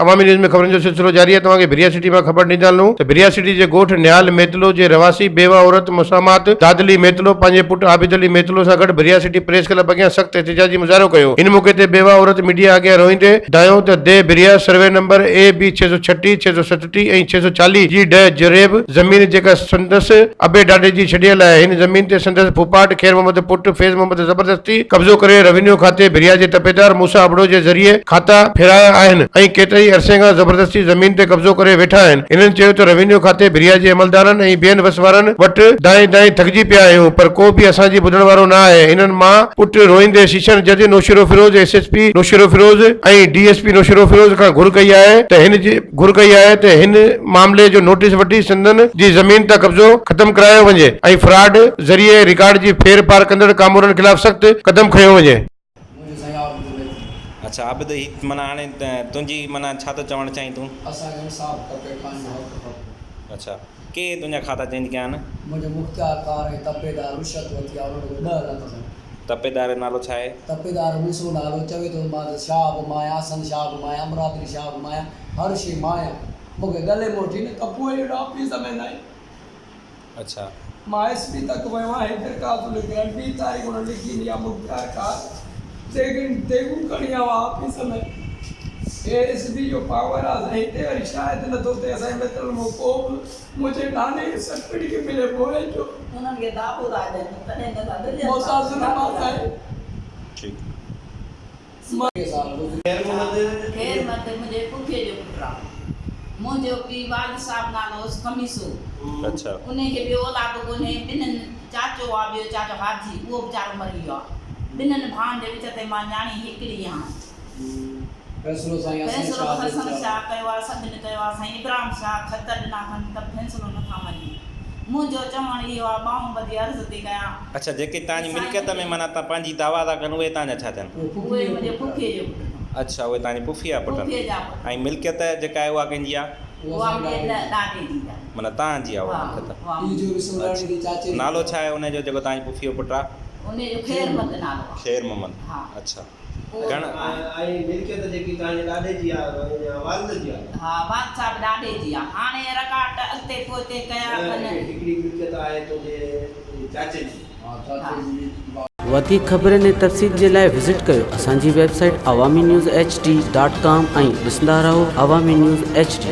अवामी न्यूज़ में खबरनि जो सिलसिलो जारी है। तव्हांखे बिरिया सिटी में ख़बर ॾींदा हलूं त बिरिया सिटी जे ॻोठ न्याल मेतलो जे रवासी बेवा औरत मुसामात दादली मेतलो पंहिंजे पुट आबिद अली मेतलो सां गॾु बिरिया सिटी प्रेस क्लब अॻियां सख़्त एहतिजाजी मुज़ाहिरो कयो। इन मौक़े ते बेवा औरत मीडिया अॻियां रोईंदे ॿुधायो त दे बिरिया सर्वे नंबर AB 636 637 ऐं 640 जी ॾह जरेब ज़मीन जेका संदसि अबे ॾाॾे जी छॾियल आहे। हिन ज़मीन ते संदसि फुफाट ख़ैर मोहम्मद पुट फैज़ मोहम्मद ज़बरदस्ती कब्ज़ो करे रेवेन्यू खाते बिरिया जे तपेदार मूसा अबड़ो जे ज़रिए खाता फेराया आहिनि ऐं केतिरे अरसे खां ज़बरदस्ती ज़मीन ते कब्ज़ो करे वेठा आहिनि। इन्हनि चयो त रेवेन्यू खाते बिरिया जे अमलदारनि ऐं ॿियनि वसवारनि वटि दाएं दाएं थकिजी पिया आहियूं, पर को बि असांजी ॿुधण वारो न आहे। इन्हनि मां पुट रोईंदे शीशन जज नौशरो फिरोज, SSP नौशरो फिरोज ऐं DSP नौशरो फिरोज खां घुर कई आहे त हिन मामले जो नोटिस वठी सिंधन जी ज़मीन ते कब्ज़ो ख़त्म करायो वञे ऐं फ्रॉड ज़रिए रिकॉर्ड जी फेर पार कंदड़ कामोरनि ख़िलाफ़ सख़्त क़दम खयो वञे। अच्छा आबिद ही माना हाणे तुंहिंजी माना छा थो चवणु चाहीं तूं? असांखे इंसाफ़ खपे, पंहिंजो हक़ खपे। अच्छा के तुंहिंजा खाता चेंज कया आहिनि? मुंहिंजो मुख़्तियार कार ऐं तपेदार रुशत वठी आहे, उन खे 10 लख तपेदार जो नालो छा आहे? तपेदार मूंसो नालो चवे थो मां शाह बि माया, हसन शाह बि माया, अमरादरी शाह बि माया, हर शइ माया। मूंखे गले मोटी न कपूर हेॾो ऑफिस में न आहे। अच्छा मां SP तक वियो आहियां, दरख़्वास्त लिखी 20 तारीख़ हुन लिखी ॾिनी आहे मुख़्तियार कार तेगू खणी आयो ऑफिस में। SP जो पावर आहे हिते वरी शायदि नथो थिए असांजे मित्र में को मुंहिंजे नाने सर्टिफिकेट खे मिले पोइ जो उन्हनि खे दाबो राजन तॾहिं न मोहताज न माता है। ठीक ख़ैर मत मुंहिंजे पुफीअ जो पुटु आहे। मुंहिंजो पीउ वालिद साहिबु नालो हुअसि कमीसो। अच्छा उनखे ॿियो औलाद कोन्हे। ॿिन्हिनि चाचो आहे, ॿियो चाचो हाजी, उहो वीचारो मरी वियो आहे। ॿिन्हिनि भाउनि जे विच ते मां न्याणी हिकिड़ी आहियां। फैसलो साईं फैसलो हसन शाह कयो आहे, सभिनी कयो आहे। साईं इब्राहिम शाह ख़त ॾिना खनि त फैसलो नथा मञनि। मुंहिंजो चवणु इहो आहे, ॿाहूं ॿधी अर्ज़ु थी कयां। अच्छा जेके तव्हांजी मिल्कियत में माना तव्हां पंहिंजी दावा था कनि उहे तव्हांजा छा थियनि? उहे मुंहिंजे पुफीअ जो पुटु। अच्छा उहे तव्हांजी पुफी आहे पुटु पुफीअ जा पुटु। ऐं मिल्कियत जेका आहे उहा कंहिंजी आहे? उहा मुंहिंजे ॾाॾे जी आहे। माना तव्हांजी आहे उहा मिल्कियत? ई जो रिसोलाणी दी चाचे नालो छा आहे उनजो जेको तव्हांजी पुफीअ जो पुटु आहे? उनजो ख़ैर मत नालो आहे। ख़ैर मोहम्मद। हा अच्छा घणा ऐं मिल्कियत जेकी तव्हांजे ॾाॾे जी आहे वालिद जी आहे? हा वालिद साहिबु ॾाॾे जी आहे। हाणे रकाट अॻिते पोइते कया कनि। हिकिड़ी मिल्कियत आहे तुंहिंजे चाचे जी। वधीक ख़बरनि ऐं तफ़सील जे लाइ विज़िट कयो असांजी वेबसाइट awami news hd.com ऐं ॾिसंदा रहो अवामी न्यूज़ HD।